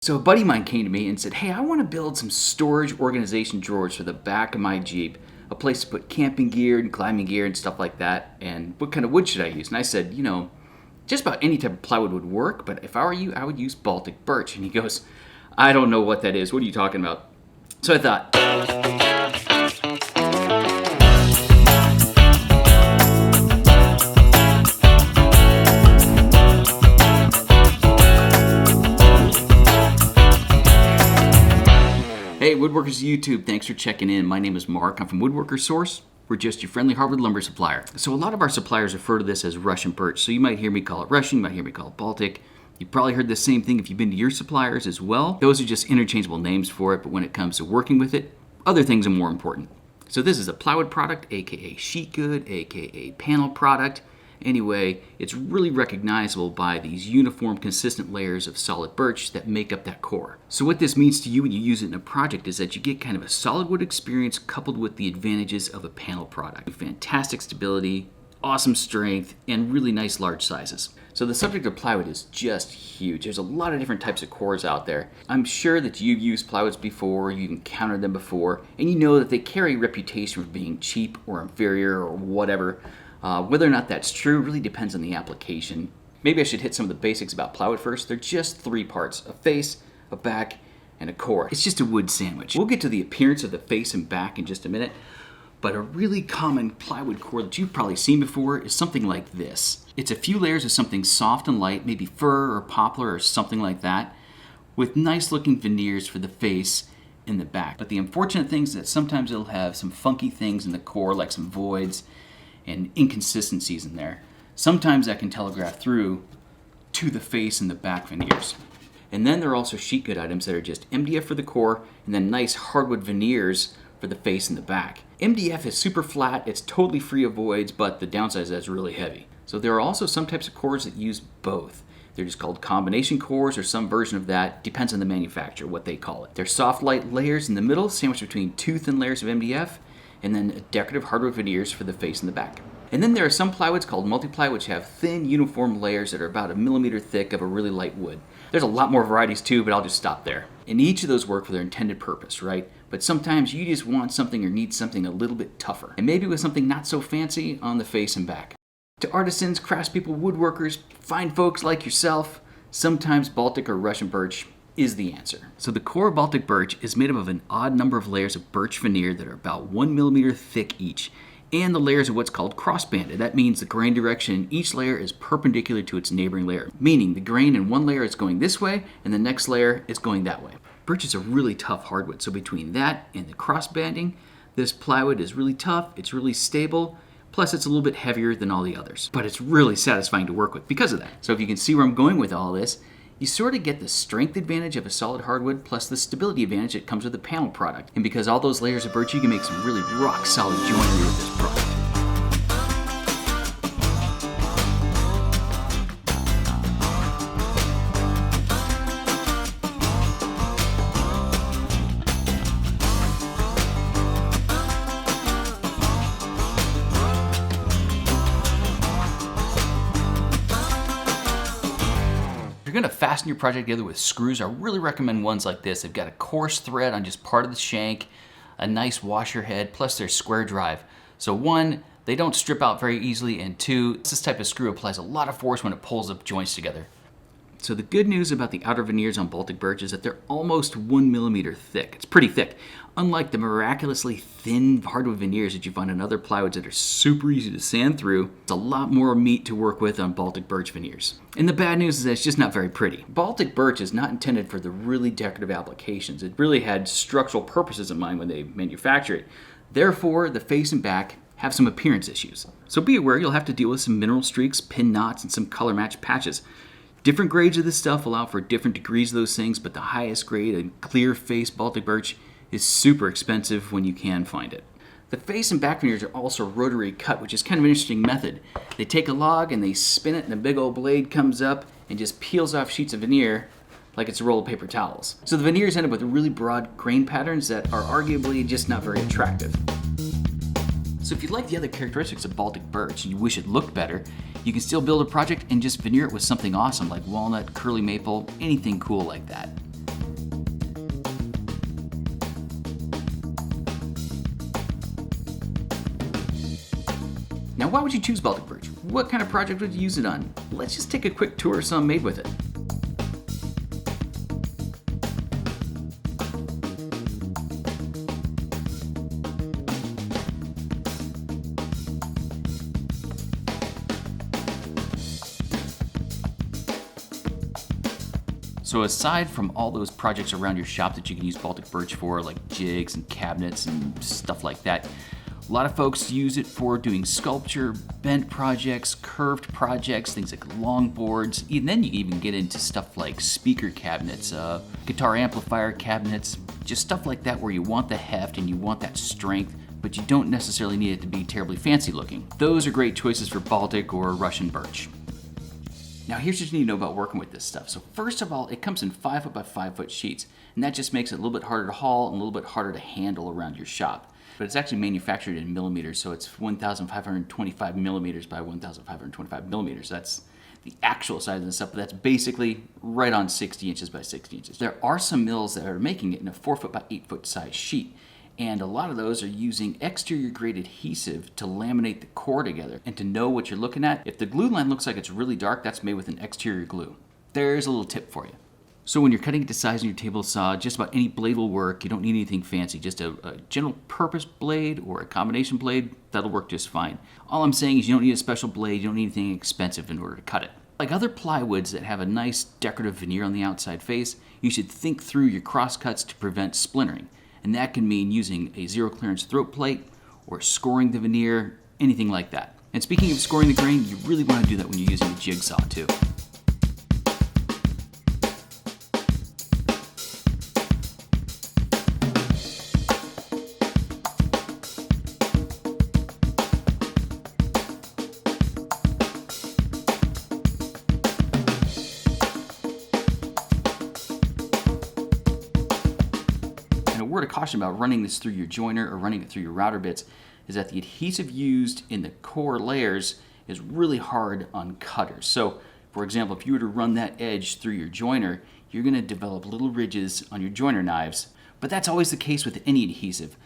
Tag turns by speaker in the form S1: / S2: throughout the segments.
S1: So a buddy of mine came to me and said, hey, I want to build some storage organization drawers for the back of my Jeep, a place to put camping gear and climbing gear and stuff like that, and what kind of wood should I use? And I said, just about any type of plywood would work, but if I were you, I would use Baltic birch. And he goes, I don't know what that is. What are you talking about? So I thought, hey, Woodworkers YouTube, thanks for checking in. My name is Mark. I'm from Woodworkers Source. We're just your friendly hardwood lumber supplier. So a lot of our suppliers refer to this as Russian birch. So you might hear me call it Russian, you might hear me call it Baltic. You've probably heard the same thing if you've been to your suppliers as well. Those are just interchangeable names for it, but when it comes to working with it, other things are more important. So this is a plywood product, aka sheet good, aka panel product. Anyway, it's really recognizable by these uniform, consistent layers of solid birch that make up that core. So what this means to you when you use it in a project is that you get kind of a solid wood experience coupled with the advantages of a panel product. Fantastic stability, awesome strength, and really nice large sizes. So the subject of plywood is just huge. There's a lot of different types of cores out there. I'm sure that you've used plywoods before, you've encountered them before, and you know that they carry a reputation for being cheap or inferior or whatever. Whether or not that's true really depends on the application. Maybe I should hit some of the basics about plywood first. They're just three parts: a face, a back, and a core. It's just a wood sandwich. We'll get to the appearance of the face and back in just a minute, but a really common plywood core that you've probably seen before is something like this. It's a few layers of something soft and light, maybe fir or poplar or something like that, with nice looking veneers for the face and the back. But the unfortunate thing is that sometimes it'll have some funky things in the core, like some voids and inconsistencies in there. Sometimes that can telegraph through to the face and the back veneers. And then there are also sheet good items that are just MDF for the core and then nice hardwood veneers for the face and the back. MDF is super flat, it's totally free of voids, but the downside is that it's really heavy. So there are also some types of cores that use both. They're just called combination cores or some version of that. Depends on the manufacturer, what they call it. They're soft, light layers in the middle, sandwiched between two thin layers of MDF, and then decorative hardwood veneers for the face and the back. And then there are some plywoods called multi-ply, which have thin, uniform layers that are about 1 millimeter thick of a really light wood. There's a lot more varieties too, but I'll just stop there. And each of those work for their intended purpose, right? But sometimes you just want something or need something a little bit tougher. And maybe with something not so fancy on the face and back. To artisans, craftspeople, woodworkers, fine folks like yourself, sometimes Baltic or Russian birch is the answer. So the core of Baltic birch is made up of an odd number of layers of birch veneer that are about 1 millimeter thick each. And the layers are what's called cross-banded. That means the grain direction in each layer is perpendicular to its neighboring layer, meaning the grain in one layer is going this way and the next layer is going that way. Birch is a really tough hardwood, so between that and the cross-banding, this plywood is really tough, it's really stable, plus it's a little bit heavier than all the others. But it's really satisfying to work with because of that. So if you can see where I'm going with all this, you sort of get the strength advantage of a solid hardwood plus the stability advantage that comes with the panel product. And because all those layers of birch, you can make some really rock solid joinery with this product. If you're going to fasten your project together with screws, I really recommend ones like this. They've got a coarse thread on just part of the shank, a nice washer head, plus their square drive. So one, they don't strip out very easily, and two, this type of screw applies a lot of force when it pulls up joints together. So the good news about the outer veneers on Baltic birch is that they're almost 1 millimeter thick. It's pretty thick. Unlike the miraculously thin hardwood veneers that you find on other plywoods that are super easy to sand through, it's a lot more meat to work with on Baltic birch veneers. And the bad news is that it's just not very pretty. Baltic birch is not intended for the really decorative applications. It really had structural purposes in mind when they manufactured it. Therefore, the face and back have some appearance issues. So be aware you'll have to deal with some mineral streaks, pin knots, and some color match patches. Different grades of this stuff allow for different degrees of those things, but the highest grade and clear face Baltic birch is super expensive when you can find it. The face and back veneers are also rotary cut, which is kind of an interesting method. They take a log and they spin it and a big old blade comes up and just peels off sheets of veneer like it's a roll of paper towels. So the veneers end up with really broad grain patterns that are arguably just not very attractive. So if you like the other characteristics of Baltic birch and you wish it looked better, you can still build a project and just veneer it with something awesome like walnut, curly maple, anything cool like that. Now, why would you choose Baltic birch? What kind of project would you use it on? Let's just take a quick tour of some made with it. So aside from all those projects around your shop that you can use Baltic birch for, like jigs and cabinets and stuff like that, a lot of folks use it for doing sculpture, bent projects, curved projects, things like longboards. And then you even get into stuff like speaker cabinets, guitar amplifier cabinets, just stuff like that where you want the heft and you want that strength, but you don't necessarily need it to be terribly fancy looking. Those are great choices for Baltic or Russian birch. Now here's what you need to know about working with this stuff. So first of all, it comes in 5 foot by 5 foot sheets, and that just makes it a little bit harder to haul and a little bit harder to handle around your shop. But it's actually manufactured in millimeters, so it's 1,525 millimeters by 1,525 millimeters. That's the actual size of the stuff, but that's basically right on 60 inches by 60 inches. There are some mills that are making it in a 4 foot by 8 foot size sheet. And a lot of those are using exterior grade adhesive to laminate the core together. And to know what you're looking at, if the glue line looks like it's really dark, that's made with an exterior glue. There's a little tip for you. So when you're cutting it to size on your table saw, just about any blade will work. You don't need anything fancy, just a general purpose blade or a combination blade, that'll work just fine. All I'm saying is you don't need a special blade, you don't need anything expensive in order to cut it. Like other plywoods that have a nice decorative veneer on the outside face, you should think through your crosscuts to prevent splintering. And that can mean using a zero clearance throat plate or scoring the veneer, anything like that. And speaking of scoring the grain, you really want to do that when you're using a jigsaw too. A word of caution about running this through your joiner or running it through your router bits is that the adhesive used in the core layers is really hard on cutters. So, for example, if you were to run that edge through your joiner, you're going to develop little ridges on your joiner knives. But that's always the case with any adhesive.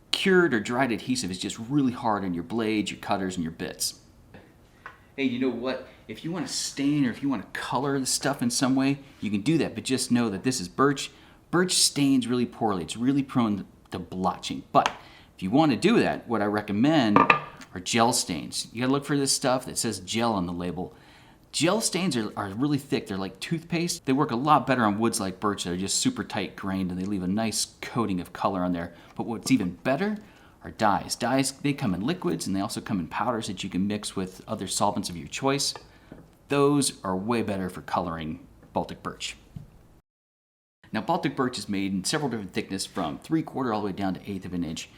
S1: Cured or dried adhesive is just really hard on your blades, your cutters, and your bits. Hey, you know what? If you want to stain or if you want to color the stuff in some way, you can do that, but just know that this is birch. Birch stains really poorly. It's really prone to blotching. But if you want to do that, what I recommend are gel stains. You gotta look for this stuff that says gel on the label. Gel stains are really thick. They're like toothpaste. They work a lot better on woods like birch that are just super tight grained and they leave a nice coating of color on there. But what's even better are dyes. Dyes, they come in liquids and they also come in powders that you can mix with other solvents of your choice. Those are way better for coloring Baltic birch. Now, Baltic birch is made in several different thicknesses from 3/4 all the way down to 1/8 of an inch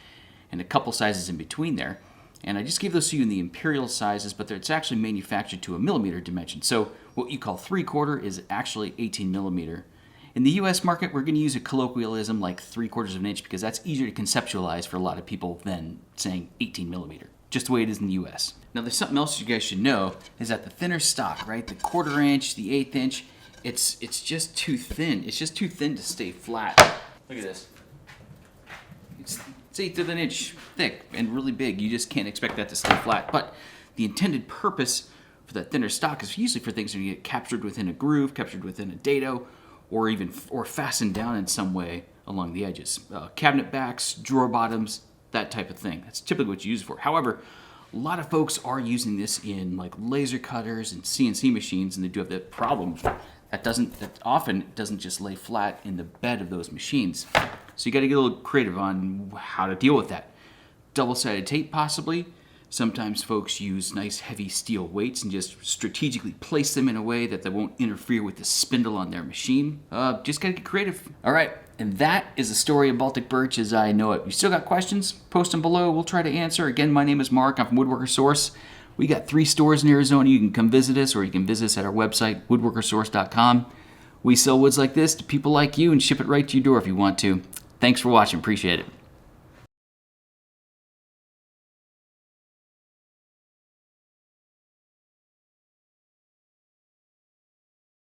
S1: and a couple sizes in between there. And I just gave those to you in the imperial sizes, but it's actually manufactured to a millimeter dimension. So what you call 3/4 is actually 18 millimeter. In the US market, we're going to use a colloquialism like 3/4 of an inch because that's easier to conceptualize for a lot of people than saying 18 millimeter, just the way it is in the US. Now, there's something else you guys should know is that the thinner stock, right, the 1/4 inch, the 1/8 inch, it's just too thin. It's just too thin to stay flat. Look at this. It's 1/8 of an inch thick and really big. You just can't expect that to stay flat. But the intended purpose for that thinner stock is usually for things that get captured within a groove, captured within a dado, or fastened down in some way along the edges. Cabinet backs, drawer bottoms, that type of thing. That's typically what you use it for. However, a lot of folks are using this in like laser cutters and CNC machines, and they do have that problem that often doesn't just lay flat in the bed of those machines. So you got to get a little creative on how to deal with that. Double-sided tape possibly. Sometimes folks use nice heavy steel weights and just strategically place them in a way that they won't interfere with the spindle on their machine. Just got to get creative. All right, and that is the story of Baltic birch as I know it. You still got questions? Post them below. We'll try to answer. Again, my name is Mark. I'm from Woodworkers Source. We got 3 stores in Arizona. You can come visit us, or you can visit us at our website, woodworkersource.com. We sell woods like this to people like you and ship it right to your door if you want to. Thanks for watching. Appreciate it.